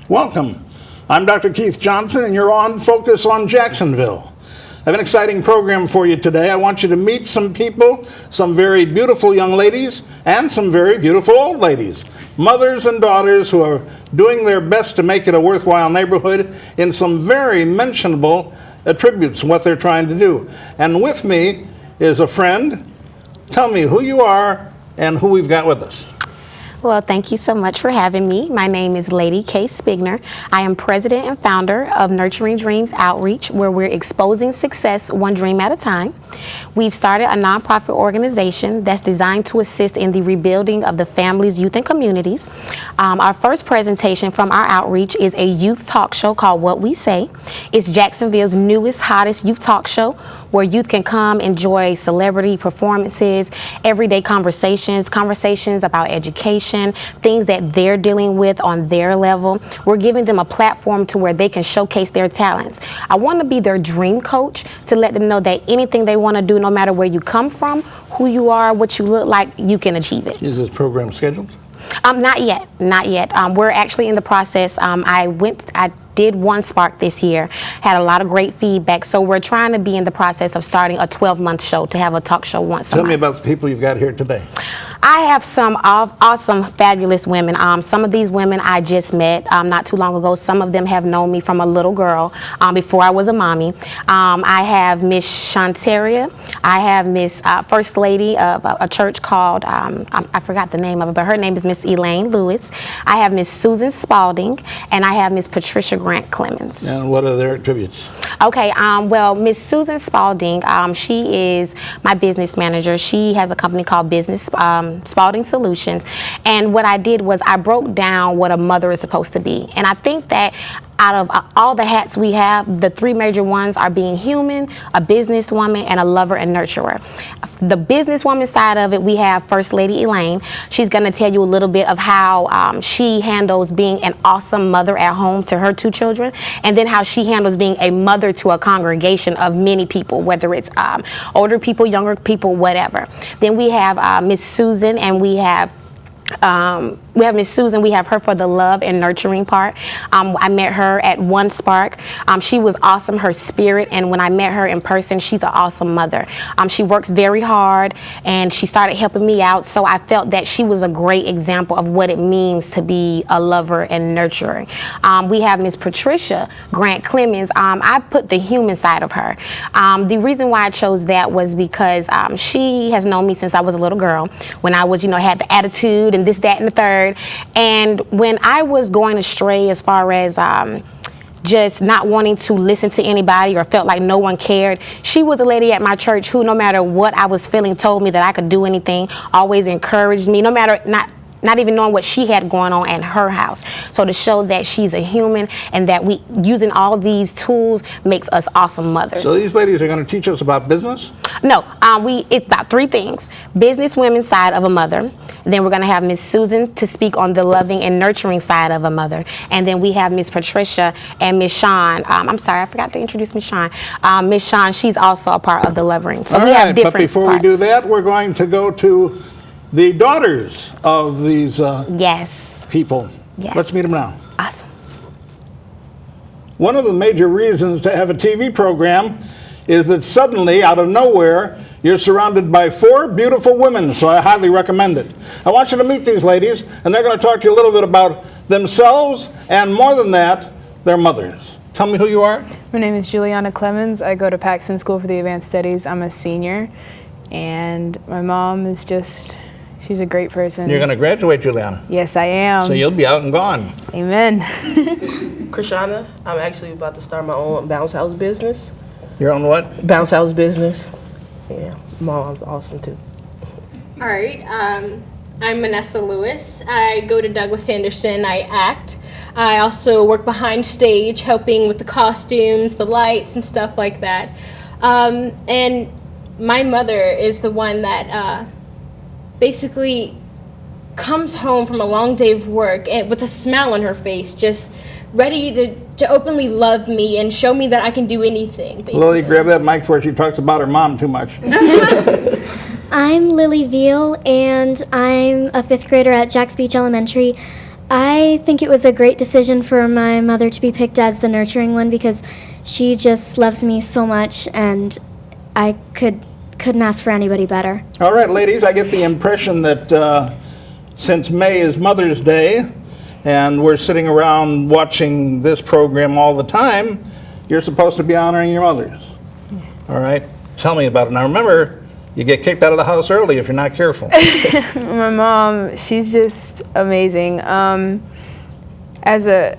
Welcome. I'm Dr. Keith Johnson, and you're on Focus on Jacksonville. I have an exciting program for you today. I want you to meet some people, some very beautiful young ladies, and some very beautiful old ladies. Mothers and daughters who are doing their best to make it a worthwhile neighborhood in some very mentionable attributes, what they're trying to do. And with me is a friend. Tell me who you are and who we've got with us. Well, thank you so much for having me. My name is Lady K. Spigner. I am president and founder of Nurturing Dreams Outreach, where we're exposing success one dream at a time. We've started a nonprofit organization that's designed to assist in the rebuilding of the families, youth, and communities. Our first presentation from our outreach is a youth talk show called What We Say. It's Jacksonville's newest, hottest youth talk show, where youth can come enjoy celebrity performances, everyday conversations about education, things that they're dealing with on their level. We're giving them a platform to where they can showcase their talents. I want to be their dream coach to let them know that anything they want to do, no matter where you come from, who you are, what you look like, you can achieve it. Is this program scheduled? Not yet. We're actually in the process. I did one Spark this year, had a lot of great feedback, so we're trying to be in the process of starting a 12-month show to have a talk show once a month. Tell me about the people you've got here today. I have some awesome, fabulous women. Some of these women I just met not too long ago. Some of them have known me from a little girl before I was a mommy. I have Miss Shantaria. I have Miss First Lady of a church called, I forgot the name of it, but her name is Miss Elaine Lewis. I have Miss Susan Spalding, and I have Miss Patricia Grant Clemens. And what are their attributes? Okay, well, Miss Susan Spalding, she is my business manager. She has a company called Spalding Solutions, and what I did was I broke down what a mother is supposed to be, and I think that out of all the hats we have, the three major ones are being human, a businesswoman, and a lover and nurturer. The businesswoman side of it, we have First Lady Elaine. She's going to tell you a little bit of how she handles being an awesome mother at home to her two children, and then how she handles being a mother to a congregation of many people, whether it's older people, younger people, whatever. Then we have Miss Susan, and we have Miss Susan. We have her for the love and nurturing part. I met her at One Spark. She was awesome, her spirit, and when I met her in person, she's an awesome mother. She works very hard, and she started helping me out, so I felt that she was a great example of what it means to be a lover and nurturer. We have Miss Patricia Grant Clemens. I put the human side of her. The reason why I chose that was because she has known me since I was a little girl, when I was, had the attitude and this, that, and the third. And when I was going astray as far as just not wanting to listen to anybody or felt like no one cared, she was a lady at my church who, no matter what I was feeling, told me that I could do anything, always encouraged me, no matter not even knowing what she had going on at her house. So to show that she's a human and that we using all these tools makes us awesome mothers. So these ladies are going to teach us about business? No, it's about three things. Business women side of a mother. Then we're going to have Miss Susan to speak on the loving and nurturing side of a mother. And then we have Miss Patricia and Miss Shawn. I'm sorry, I forgot to introduce Miss Shawn. Miss Shawn, she's also a part of the lovering. So we have different but before parts. We do that, we're going to go to the daughters of these people. Yes. Let's meet them now. Awesome. One of the major reasons to have a TV program is that suddenly, out of nowhere, you're surrounded by four beautiful women, so I highly recommend it. I want you to meet these ladies, and they're going to talk to you a little bit about themselves, and more than that, their mothers. Tell me who you are. My name is Juliana Clemens. I go to Paxton School for the Advanced Studies. I'm a senior, and my mom is she's a great person. You're going to graduate, Juliana. Yes, I am. So you'll be out and gone. Amen. Krishana, I'm actually about to start my own bounce house business. Your own what? Bounce house business. Yeah, mom's awesome too. All right, I'm Vanessa Lewis. I go to Douglas Anderson. I act. I also work behind stage, helping with the costumes, the lights, and stuff like that. And my mother is the one that basically comes home from a long day of work and with a smile on her face, just ready to openly love me and show me that I can do anything. Basically. Lily, grab that mic before she talks about her mom too much. I'm Lily Veal, and I'm a 5th grader at Jacks Beach Elementary. I think it was a great decision for my mother to be picked as the nurturing one because she just loves me so much, and I couldn't ask for anybody better. All right, ladies, I get the impression that since May is Mother's Day and we're sitting around watching this program all the time, you're supposed to be honoring your mothers. All right? Tell me about it. Now remember, you get kicked out of the house early if you're not careful. My mom, she's just amazing. As a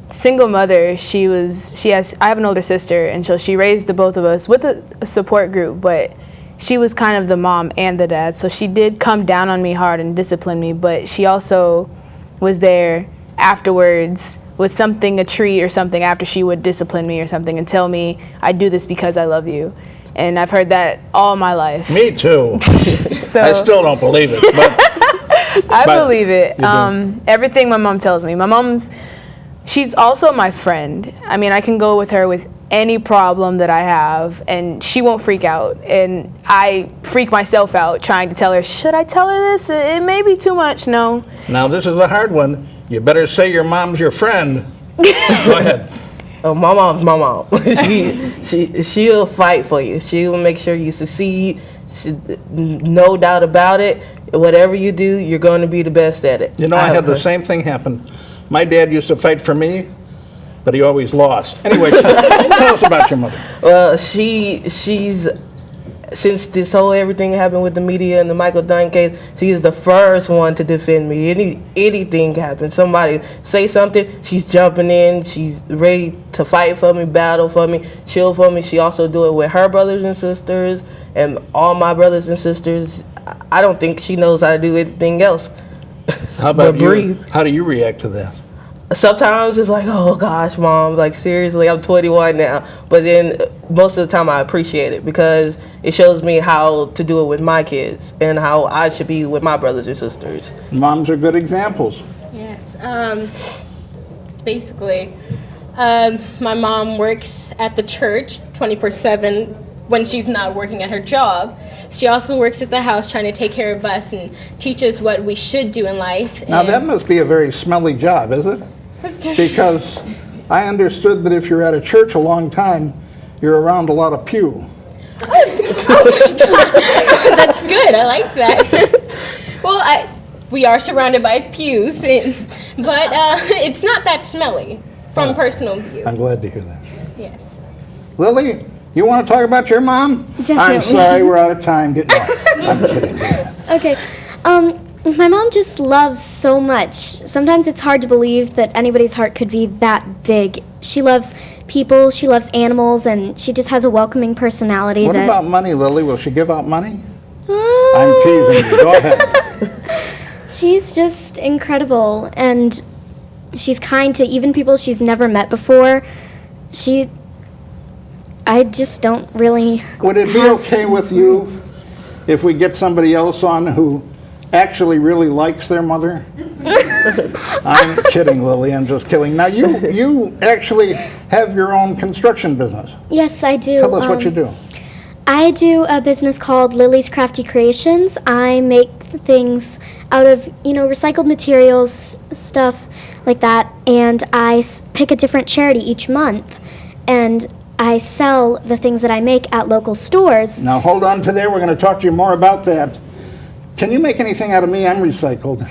single mother, I have an older sister, and so she raised the both of us with a support group, but she was kind of the mom and the dad, so she did come down on me hard and discipline me, but she also was there afterwards with something, a treat or something, after she would discipline me or something and tell me, I do this because I love you. And I've heard that all my life. Me too. So I still don't believe it. But I believe it. You do. Everything my mom tells me. She's also my friend. I mean, I can go with her with any problem that I have, and she won't freak out. And I freak myself out trying to tell her, should I tell her this? It may be too much. No. now this is a hard one. You better say your mom's your friend. Go ahead. Oh, my mom's my mom. She'll fight for you. She'll make sure you succeed. No doubt about it. Whatever you do, you're going to be the best at it. You know, I had the same thing happen. My dad used to fight for me, but he always lost. Anyway, tell us about your mother. Well, she's since this whole everything happened with the media and the Michael Dunn case, she's the first one to defend me. Anything happens, somebody say something, she's jumping in. She's ready to fight for me, battle for me, chill for me. She also do it with her brothers and sisters and all my brothers and sisters. I don't think she knows how to do anything else. How about but you? breathe. How do you react to that? Sometimes it's like, oh gosh, Mom, like seriously, I'm 21 now. But then most of the time I appreciate it because it shows me how to do it with my kids and how I should be with my brothers and sisters. Moms are good examples. Yes. Basically, my mom works at the church 24/7 when she's not working at her job. She also works at the house trying to take care of us and teach us what we should do in life. Now that must be a very smelly job, is it? Because I understood that if you're at a church a long time, you're around a lot of pew. That's good. I like that. Well, we are surrounded by pews, but it's not that smelly from personal view. I'm glad to hear that. Yes. Lily, you want to talk about your mom? Definitely. I'm sorry, we're out of time. Get on. I'm kidding. Okay. My mom just loves so much. Sometimes it's hard to believe that anybody's heart could be that big. She loves people, she loves animals, and she just has a welcoming personality. What that about money, Lily? Will she give out money? I'm teasing you. Go ahead. She's just incredible, and she's kind to even people she's never met before. I just don't really... Would it be okay with you if we get somebody else on who actually really likes their mother? I'm kidding, Lily. I'm just kidding. Now, you actually have your own construction business. Yes, I do. Tell us what you do. I do a business called Lily's Crafty Creations. I make things out of, recycled materials, stuff like that, and I pick a different charity each month, and I sell the things that I make at local stores. Now, hold on to there. We're going to talk to you more about that. Can you make anything out of me? I'm recycled.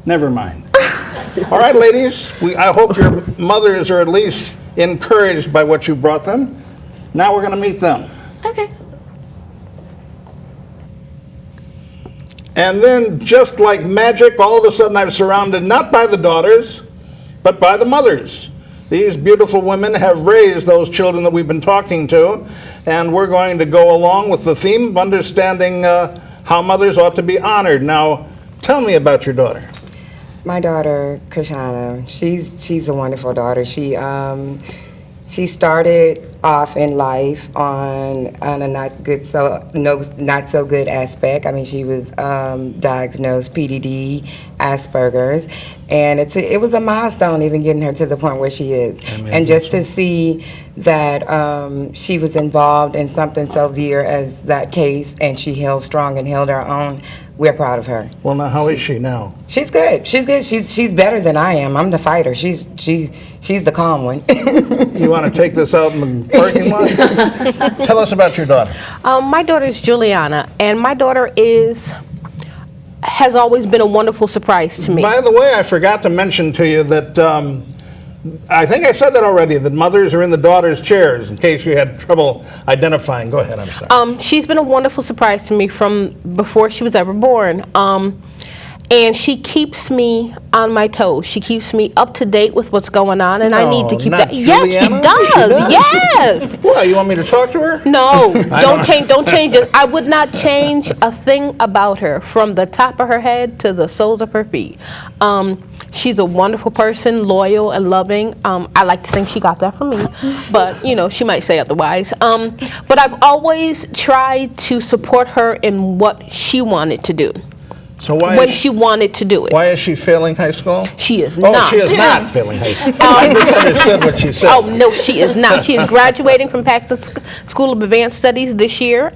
Never mind. All right, ladies. I hope your mothers are at least encouraged by what you brought them. Now we're going to meet them. Okay. And then, just like magic, all of a sudden I'm surrounded not by the daughters, but by the mothers. These beautiful women have raised those children that we've been talking to, and we're going to go along with the theme of understanding how mothers ought to be honored. Now, tell me about your daughter. My daughter, Krishana, she's a wonderful daughter. She started off in life on a not so good aspect. I mean, she was diagnosed PDD, Asperger's, and it was a milestone even getting her to the point where she is. And just to see that she was involved in something so severe as that case, and she held strong and held her own. We're proud of her. Well, now, how is she now? She's good. She's good. She's better than I am. I'm the fighter. She's the calm one. You want to take this out in the parking lot? Tell us about your daughter. My daughter is Juliana, and my daughter has always been a wonderful surprise to me. By the way, I forgot to mention to you that I think I said that already, that mothers are in the daughters' chairs, in case you had trouble identifying. Go ahead, I'm sorry. She's been a wonderful surprise to me from before she was ever born. And she keeps me on my toes. She keeps me up to date with what's going on, and I need to keep that. Yes, she does. Yes. Well, you want me to talk to her? No, don't change it. I would not change a thing about her, from the top of her head to the soles of her feet. She's a wonderful person, loyal and loving. I like to think she got that from me, but she might say otherwise. But I've always tried to support her in what she wanted to do. So why when she wanted to do it. Why is she failing high school? She is not. Oh, she is not failing high school. I misunderstood what she said. Oh, no, she is not. She is graduating from Paxton School of Advanced Studies this year.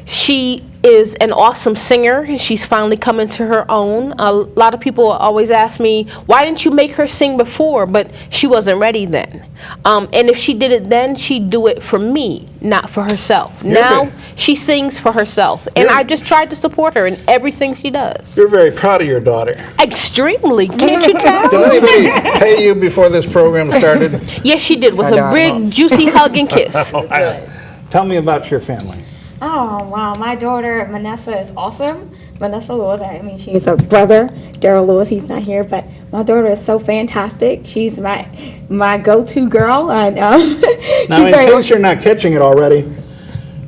She is an awesome singer. She's finally coming to her own. A lot of people always ask me, why didn't you make her sing before? But she wasn't ready then. And if she did it then, she'd do it for me, not for herself. Now, she sings for herself. And I just tried to support her in everything she does. You're very proud of your daughter. Extremely. Can't you tell? Did anybody pay you before this program started? Yes, she did, with a big, juicy hug and kiss. Tell me about your family. Oh, wow. My daughter, Vanessa, is awesome. Vanessa Lewis, I mean, she's a brother. Daryl Lewis, he's not here, but my daughter is so fantastic. She's my go-to girl. And, now, in case you're not catching it already,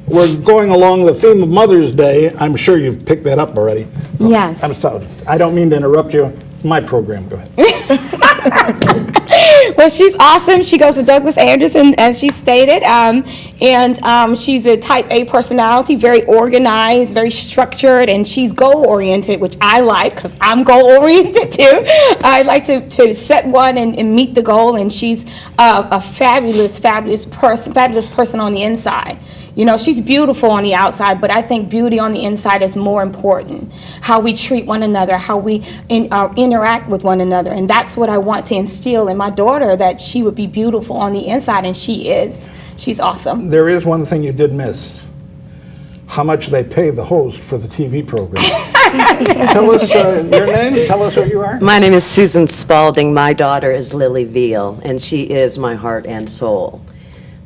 we're going along the theme of Mother's Day. I'm sure you've picked that up already. Yes. I'm sorry. I don't mean to interrupt you. My program. Go ahead. Well, she's awesome. She goes to Douglas Anderson, as she stated, and she's a type A personality, very organized, very structured, and she's goal-oriented, which I like, because I'm goal-oriented too. I like to set one and meet the goal, and she's a fabulous person on the inside. She's beautiful on the outside, but I think beauty on the inside is more important. How we treat one another, how we interact with one another. And that's what I want to instill in my daughter, that she would be beautiful on the inside, and she is. She's awesome. There is one thing you did miss. How much they pay the host for the TV program. Tell us your name. Tell us who you are. My name is Susan Spalding. My daughter is Lily Veal, and she is my heart and soul.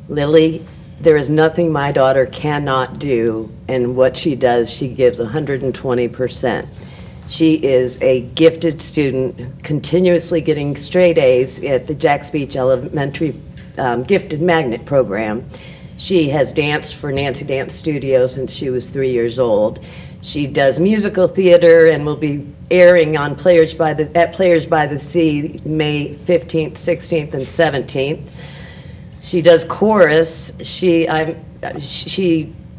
Lily, there is nothing my daughter cannot do, and what she does, she gives 120%. She is a gifted student, continuously getting straight A's at the Jacks Beach Elementary Gifted Magnet Program. She has danced for Nancy Dance Studio since she was 3 years old. She does musical theater and will be airing on Players by the Sea May 15th, 16th, and 17th. She does chorus. She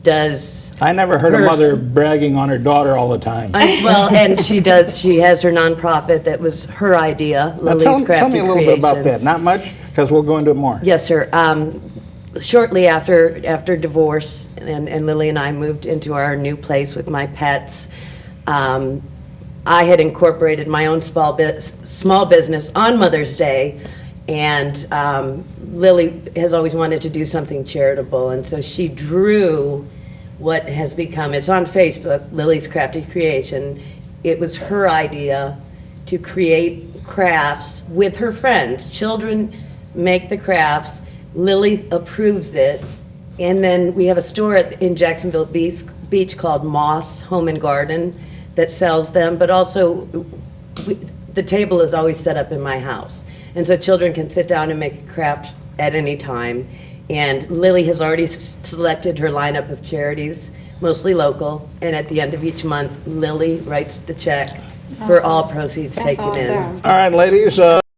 does. I never heard a mother bragging on her daughter all the time. And she has her nonprofit that was her idea, Lily's Crafty Creations. Tell me a little bit about that. Not much, because we'll go into it more. Yes, sir. Shortly after divorce, and Lily and I moved into our new place with my pets, I had incorporated my own small business on Mother's Day. And Lily has always wanted to do something charitable, and so she drew what has become, it's on Facebook, Lily's Crafty Creation. It was her idea to create crafts with her friends. Children make the crafts, Lily approves it, and then we have a store in Jacksonville Beach called Moss Home and Garden that sells them, but also the table is always set up in my house. And so children can sit down and make a craft at any time. And Lily has already selected her lineup of charities, mostly local. And at the end of each month, Lily writes the check for all proceeds taken in. All right, ladies.